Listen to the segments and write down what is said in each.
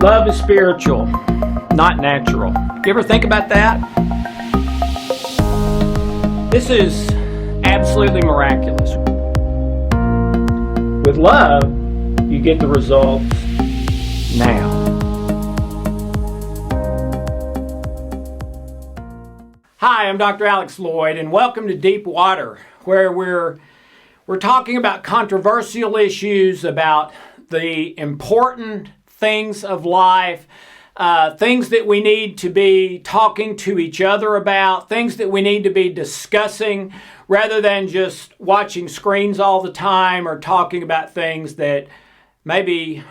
Love is spiritual, not natural. You ever think about that? This is absolutely miraculous. With love, you get the results now. Hi, I'm Dr. Alex Loyd, and welcome to Deep Water, where we're talking about controversial issues, about the important things of life, things that we need to be talking to each other about, things that we need to be discussing rather than just watching screens all the time or talking about things that maybe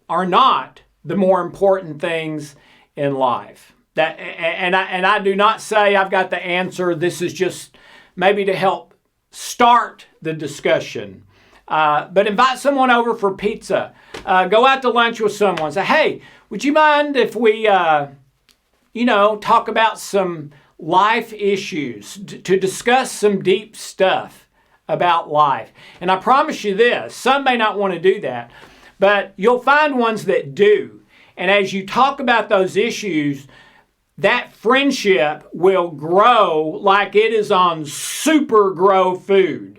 are not the more important things in life. I do not say I've got the answer. This is just maybe to help start the discussion. But invite someone over for pizza. Go out to lunch with someone. Say, hey, would you mind if we, talk about some life issues, to discuss some deep stuff about life? And I promise you this, some may not want to do that, but you'll find ones that do. And as you talk about those issues, that friendship will grow like it is on super grow food.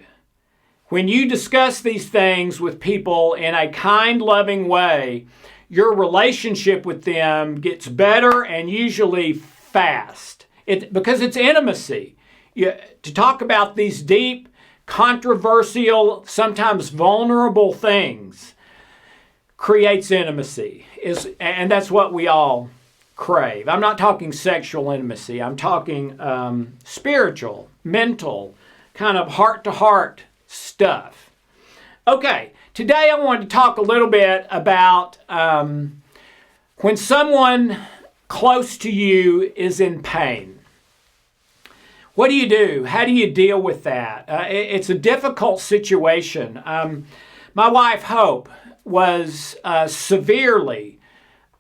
When you discuss these things with people in a kind, loving way, your relationship with them gets better and usually fast. Because it's intimacy. To talk about these deep, controversial, sometimes vulnerable things creates intimacy. And that's what we all crave. I'm not talking sexual intimacy. I'm talking spiritual, mental, kind of heart-to-heart stuff. Okay, today I want to talk a little bit about when someone close to you is in pain. What do you do? How do you deal with that? It's a difficult situation. My wife, Hope, was severely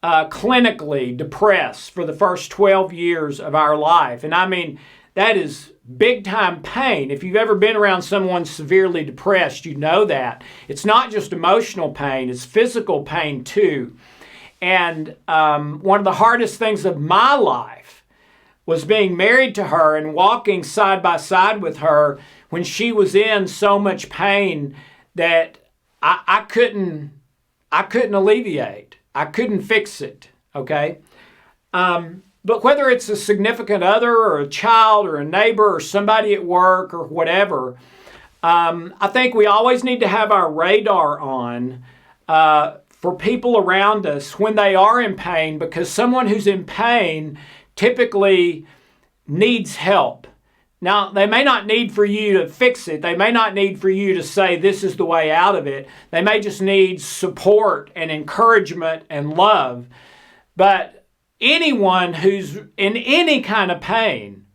clinically depressed for the first 12 years of our life. And I mean, that is big time pain. If you've ever been around someone severely depressed, you know that. It's not just emotional pain, it's physical pain too. And one of the hardest things of my life was being married to her and walking side by side with her when she was in so much pain that I couldn't alleviate. I couldn't fix it, okay? But whether it's a significant other or a child or a neighbor or somebody at work or whatever, I think we always need to have our radar on for people around us when they are in pain, because someone who's in pain typically needs help. Now, they may not need for you to fix it. They may not need for you to say this is the way out of it. They may just need support and encouragement and love. But anyone who's in any kind of pain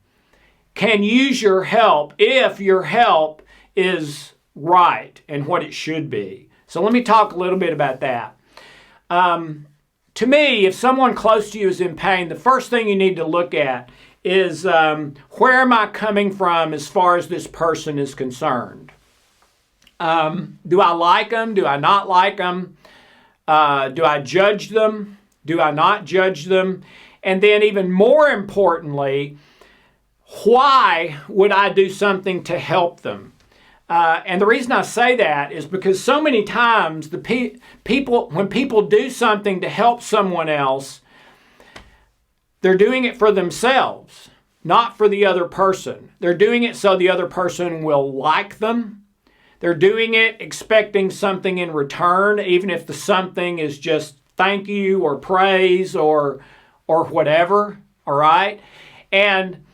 can use your help if your help is right and what it should be. So let me talk a little bit about that. To me, if someone close to you is in pain, the first thing you need to look at is where am I coming from as far as this person is concerned? Do I like them? Do I not like them? Do I judge them? Do I not judge them? And then even more importantly, why would I do something to help them? And the reason I say that is because so many times when people do something to help someone else, they're doing it for themselves, not for the other person. They're doing it so the other person will like them. They're doing it expecting something in return, even if the something is just thank you or praise or whatever, all right? And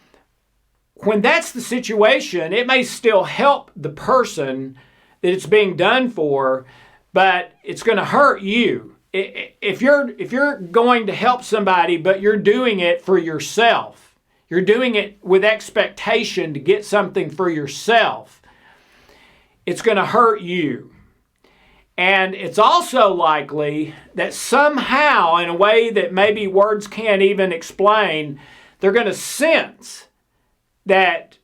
when that's the situation, it may still help the person that it's being done for, but it's going to hurt you. If you're going to help somebody, but you're doing it for yourself, you're doing it with expectation to get something for yourself, it's going to hurt you. And it's also likely that somehow, in a way that maybe words can't even explain, they're going to sense that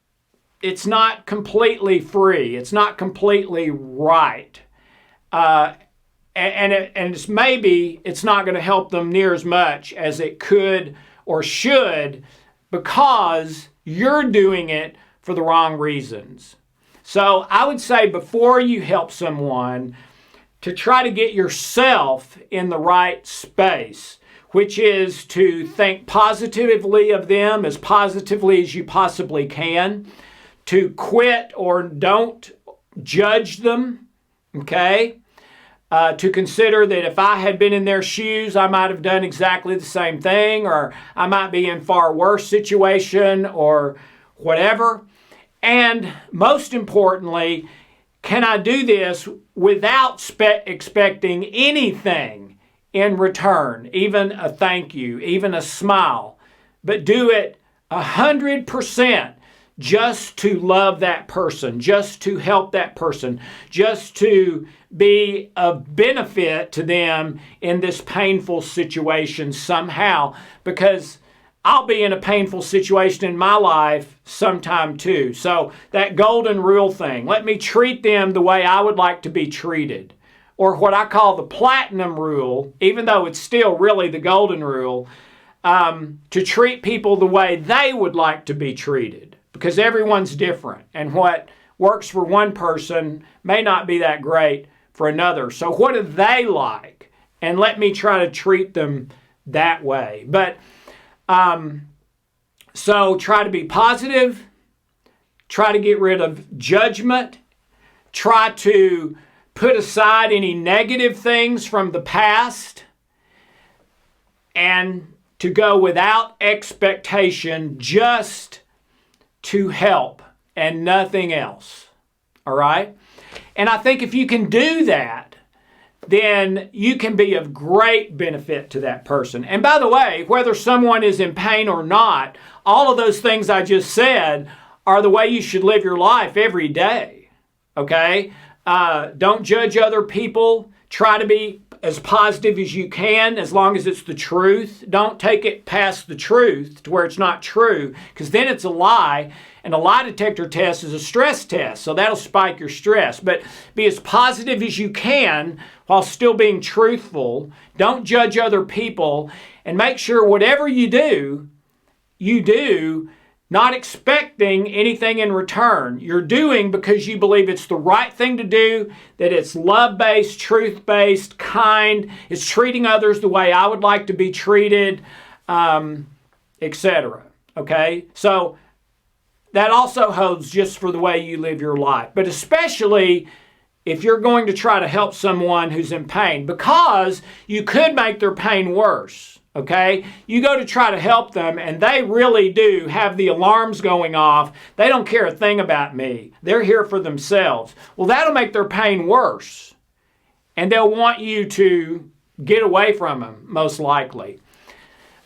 it's not completely free, it's not completely right. and it's maybe it's not going to help them near as much as it could or should because you're doing it for the wrong reasons. So I would say before you help someone, to try to get yourself in the right space, which is to think positively of them as positively as you possibly can, to quit or don't judge them, okay? To consider that if I had been in their shoes, I might have done exactly the same thing, or I might be in far worse situation or whatever. And most importantly, can I do this without expecting anything in return, even a thank you, even a smile, but do it 100% just to love that person, just to help that person, just to be of benefit to them in this painful situation somehow, because I'll be in a painful situation in my life sometime too. So that golden rule thing, let me treat them the way I would like to be treated. Or what I call the platinum rule, even though it's still really the golden rule, to treat people the way they would like to be treated. Because everyone's different. And what works for one person may not be that great for another. So what do they like? And let me try to treat them that way. But so try to be positive, try to get rid of judgment, try to put aside any negative things from the past, and to go without expectation, just to help and nothing else. All right? And I think if you can do that, then you can be of great benefit to that person. And by the way, whether someone is in pain or not, all of those things I just said are the way you should live your life every day. Okay? Don't judge other people. Try to be as positive as you can, as long as it's the truth. Don't take it past the truth to where it's not true, because then it's a lie. And a lie detector test is a stress test, so that'll spike your stress. But be as positive as you can while still being truthful. Don't judge other people, and make sure whatever you do not expecting anything in return. You're doing because you believe it's the right thing to do, that it's love-based, truth-based, kind, it's treating others the way I would like to be treated, etc. Okay? So that also holds just for the way you live your life, but especially if you're going to try to help someone who's in pain, because you could make their pain worse, okay? You go to try to help them, and they really do have the alarms going off. They don't care a thing about me. They're here for themselves. Well, that'll make their pain worse, and they'll want you to get away from them, most likely.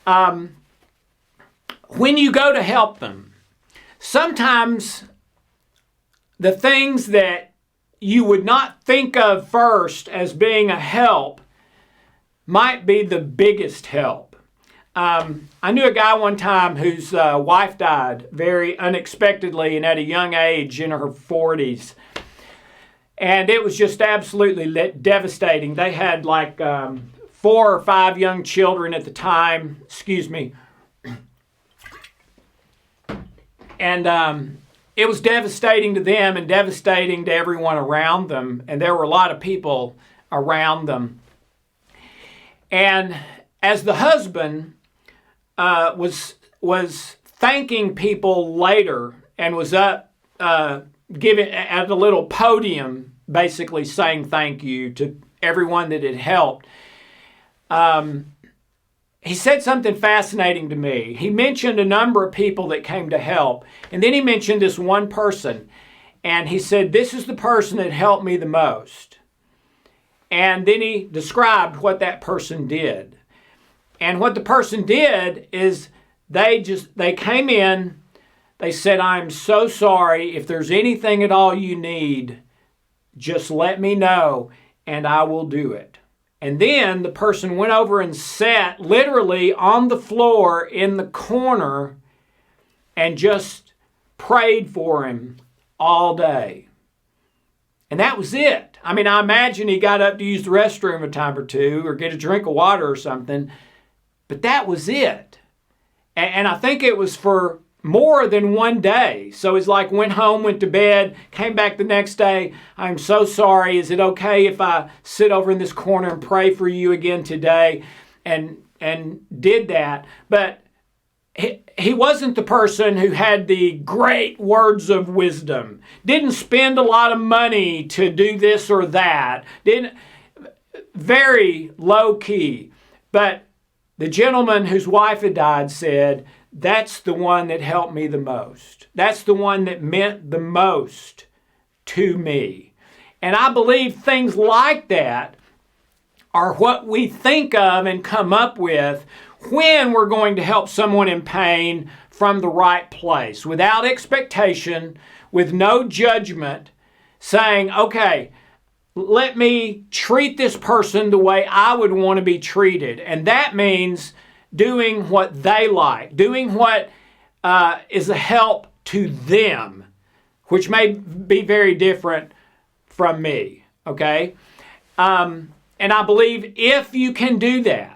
When you go to help them, sometimes the things that you would not think of first as being a help might be the biggest help. I knew a guy one time whose wife died very unexpectedly and at a young age in her 40s. And it was just absolutely devastating. They had like 4 or 5 young children at the time. Excuse me. And it was devastating to them and devastating to everyone around them. And there were a lot of people around them. And as the husband was thanking people later and was up giving at a little podium, basically saying thank you to everyone that had helped, he said something fascinating to me. He mentioned a number of people that came to help, and then he mentioned this one person, and he said, "This is the person that helped me the most." And then he described what that person did. And what the person did is they came in, they said, "I'm so sorry. If there's anything at all you need, just let me know and I will do it." And then the person went over and sat literally on the floor in the corner and just prayed for him all day. And that was it. I mean, I imagine he got up to use the restroom a time or two or get a drink of water or something, but that was it. And I think it was for more than one day. So he's like, went home, went to bed, came back the next day. I'm so sorry. Is it okay if I sit over in this corner and pray for you again today? And did that. But he wasn't the person who had the great words of wisdom. Didn't spend a lot of money to do this or that. Very low key. But the gentleman whose wife had died said, that's the one that helped me the most. That's the one that meant the most to me. And I believe things like that are what we think of and come up with when we're going to help someone in pain from the right place, without expectation, with no judgment, saying, okay, let me treat this person the way I would want to be treated. And that means doing what they like, doing what is a help to them, which may be very different from me, okay? And I believe if you can do that,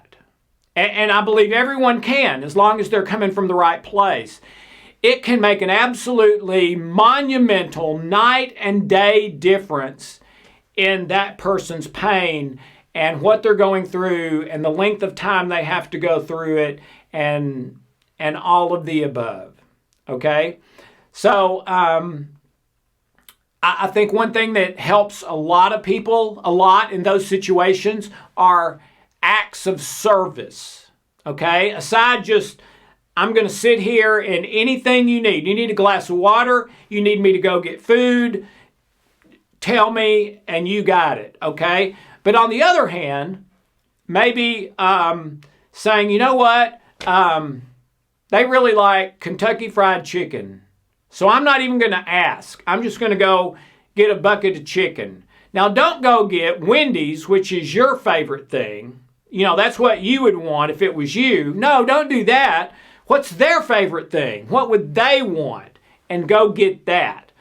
and I believe everyone can, as long as they're coming from the right place, it can make an absolutely monumental night and day difference in that person's pain and what they're going through and the length of time they have to go through it and all of the above. Okay? So I think one thing that helps a lot of people a lot in those situations are acts of service. Okay? Aside just, I'm going to sit here and anything you need a glass of water, you need me to go get food, tell me and you got it. Okay? But on the other hand, maybe saying, you know what, they really like Kentucky Fried Chicken. So I'm not even going to ask. I'm just going to go get a bucket of chicken. Now don't go get Wendy's, which is your favorite thing. You know, that's what you would want if it was you. No, don't do that. What's their favorite thing? What would they want? And go get that.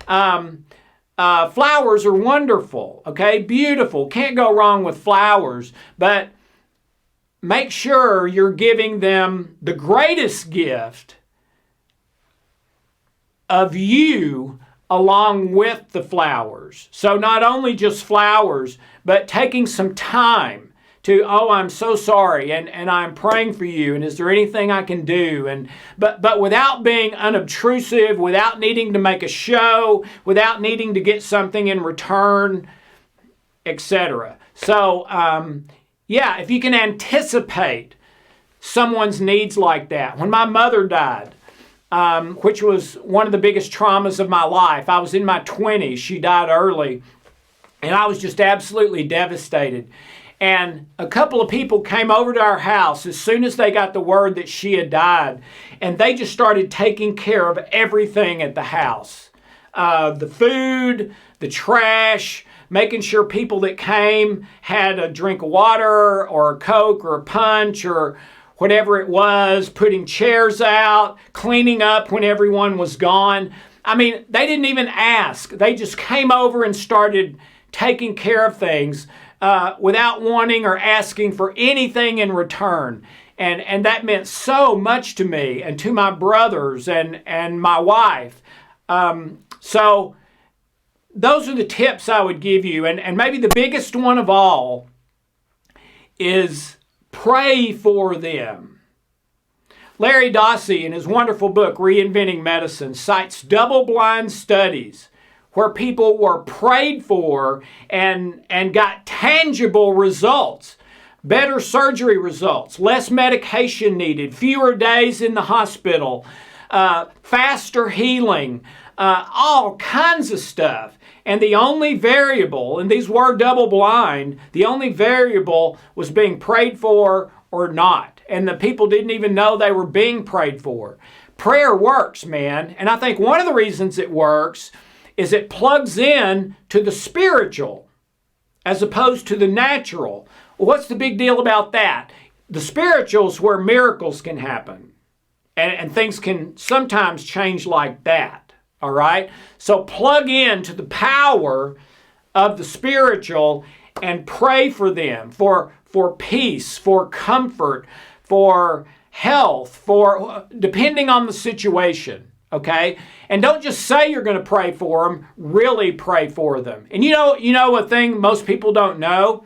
Flowers are wonderful, okay? Beautiful. Can't go wrong with flowers. But make sure you're giving them the greatest gift of you along with the flowers. So not only just flowers, but taking some time to, oh, I'm so sorry, and I'm praying for you, and is there anything I can do? But without being unobtrusive, without needing to make a show, without needing to get something in return, etc. So, if you can anticipate someone's needs like that. When my mother died, which was one of the biggest traumas of my life, I was in my 20s, she died early, and I was just absolutely devastated. And a couple of people came over to our house as soon as they got the word that she had died. And they just started taking care of everything at the house. The food, the trash, making sure people that came had a drink of water or a Coke or a punch or whatever it was, putting chairs out, cleaning up when everyone was gone. I mean, they didn't even ask. They just came over and started taking care of things without wanting or asking for anything in return. And that meant so much to me and to my brothers and my wife. So those are the tips I would give you. And maybe the biggest one of all is pray for them. Larry Dossey, in his wonderful book, Reinventing Medicine, cites double-blind studies where people were prayed for and got tangible results, better surgery results, less medication needed, fewer days in the hospital, faster healing, all kinds of stuff. And the only variable, and these were double blind, the only variable was being prayed for or not. And the people didn't even know they were being prayed for. Prayer works, man. And I think one of the reasons it works is it plugs in to the spiritual as opposed to the natural. Well, what's the big deal about that? The spiritual is where miracles can happen. And things can sometimes change like that. All right? So plug in to the power of the spiritual and pray for them for peace, for comfort, for health, for depending on the situation. Okay? And don't just say you're going to pray for them, really pray for them. And you know a thing most people don't know?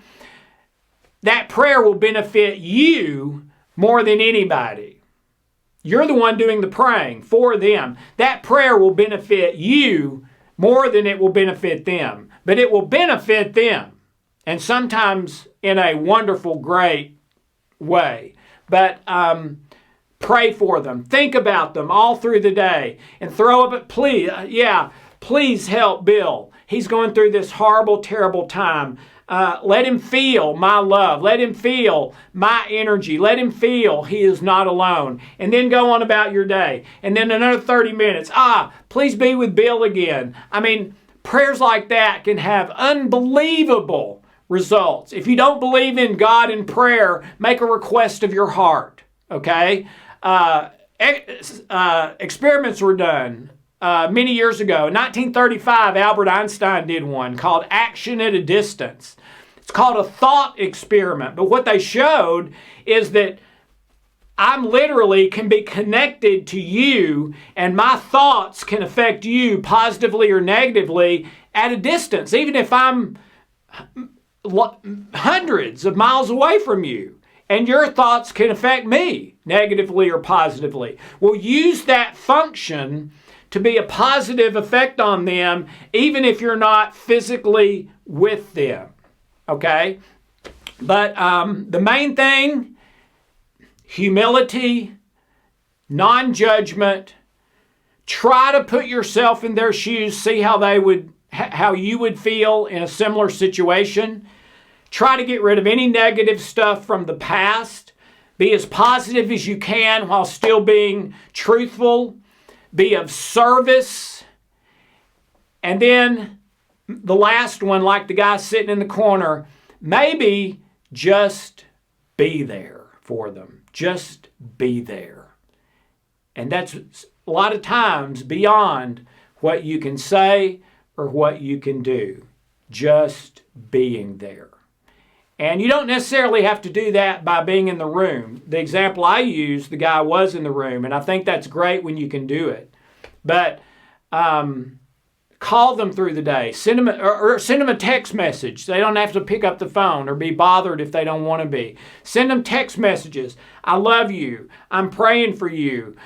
That prayer will benefit you more than anybody. You're the one doing the praying for them. That prayer will benefit you more than it will benefit them. But it will benefit them. And sometimes in a wonderful, great way. But pray for them. Think about them all through the day. And throw up, please help Bill. He's going through this horrible, terrible time. Let him feel my love. Let him feel my energy. Let him feel he is not alone. And then go on about your day. And then another 30 minutes. Please be with Bill again. I mean, prayers like that can have unbelievable results. If you don't believe in God in prayer, make a request of your heart. Okay? Experiments were done many years ago. In 1935, Albert Einstein did one called Action at a Distance. It's called a thought experiment. But what they showed is that I'm literally can be connected to you, and my thoughts can affect you positively or negatively at a distance, even if I'm hundreds of miles away from you. And your thoughts can affect me negatively or positively. We'll use that function to be a positive effect on them, even if you're not physically with them. Okay? But the main thing, humility, non-judgment. Try to put yourself in their shoes, see how you would feel in a similar situation. Try to get rid of any negative stuff from the past. Be as positive as you can while still being truthful. Be of service. And then the last one, like the guy sitting in the corner, maybe just be there for them. Just be there. And that's a lot of times beyond what you can say or what you can do. Just being there. And you don't necessarily have to do that by being in the room. The example I used, the guy was in the room, and I think that's great when you can do it. But call them through the day. Send them a text message. They don't have to pick up the phone or be bothered if they don't want to be. Send them text messages. I love you. I'm praying for you.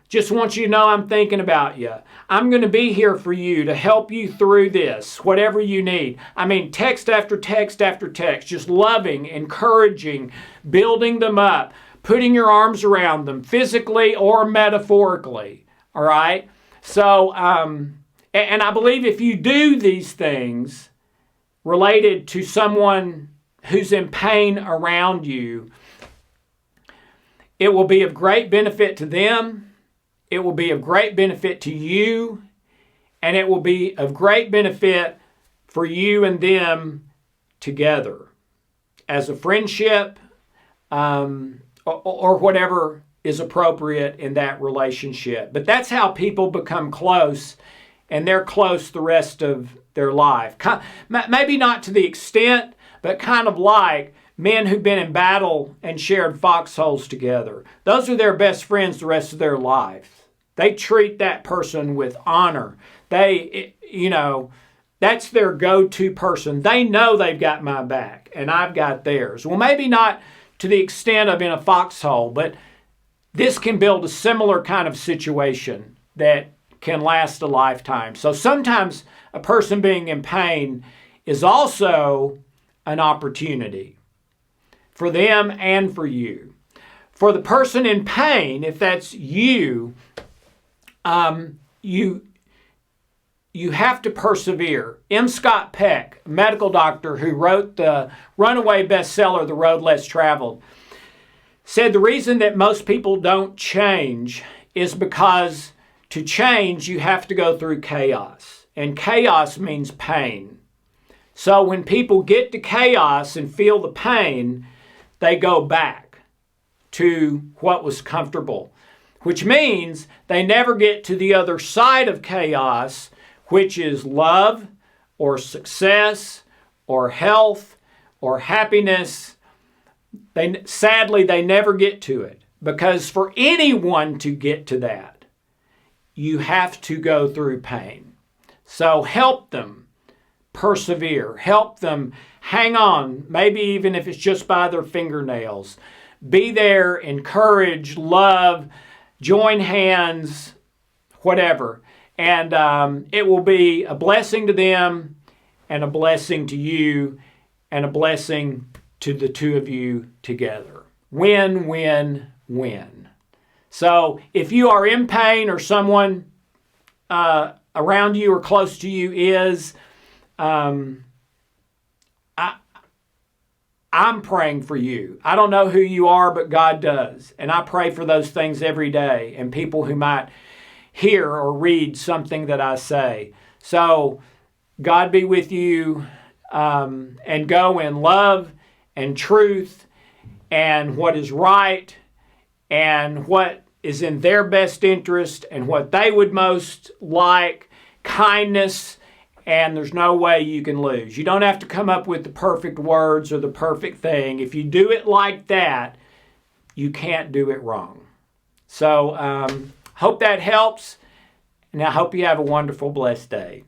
Just want you to know I'm thinking about you. I'm going to be here for you to help you through this, whatever you need. I mean, text after text after text, just loving, encouraging, building them up, putting your arms around them, physically or metaphorically. All right? So, and I believe if you do these things related to someone who's in pain around you, it will be of great benefit to them. It will be of great benefit to you, and it will be of great benefit for you and them together as a friendship or whatever is appropriate in that relationship. But that's how people become close, and they're close the rest of their life. Maybe not to the extent, but kind of like men who've been in battle and shared foxholes together. Those are their best friends the rest of their life. They treat that person with honor. That's their go-to person. They know they've got my back and I've got theirs. Well, maybe not to the extent of in a foxhole, but this can build a similar kind of situation that can last a lifetime. So sometimes a person being in pain is also an opportunity for them and for you. For the person in pain, if that's you, you have to persevere. M. Scott Peck, a medical doctor who wrote the runaway bestseller, The Road Less Traveled, said the reason that most people don't change is because to change, you have to go through chaos. And chaos means pain. So when people get to chaos and feel the pain, they go back to what was comfortable, which means they never get to the other side of chaos, which is love, or success or health or happiness, sadly, they never get to it. Because for anyone to get to that, you have to go through pain. So help them persevere. Help them hang on, maybe even if it's just by their fingernails. Be there, encourage, love, join hands, whatever. And it will be a blessing to them and a blessing to you and a blessing to the two of you together. Win, win, win. So if you are in pain or someone around you or close to you is, I'm praying for you. I don't know who you are, but God does. And I pray for those things every day and people who might hear or read something that I say. So God be with you, and go in love and truth and what is right and what is in their best interest and what they would most like, kindness, and there's no way you can lose. You don't have to come up with the perfect words or the perfect thing. If you do it like that, you can't do it wrong. So hope that helps, and I hope you have a wonderful, blessed day.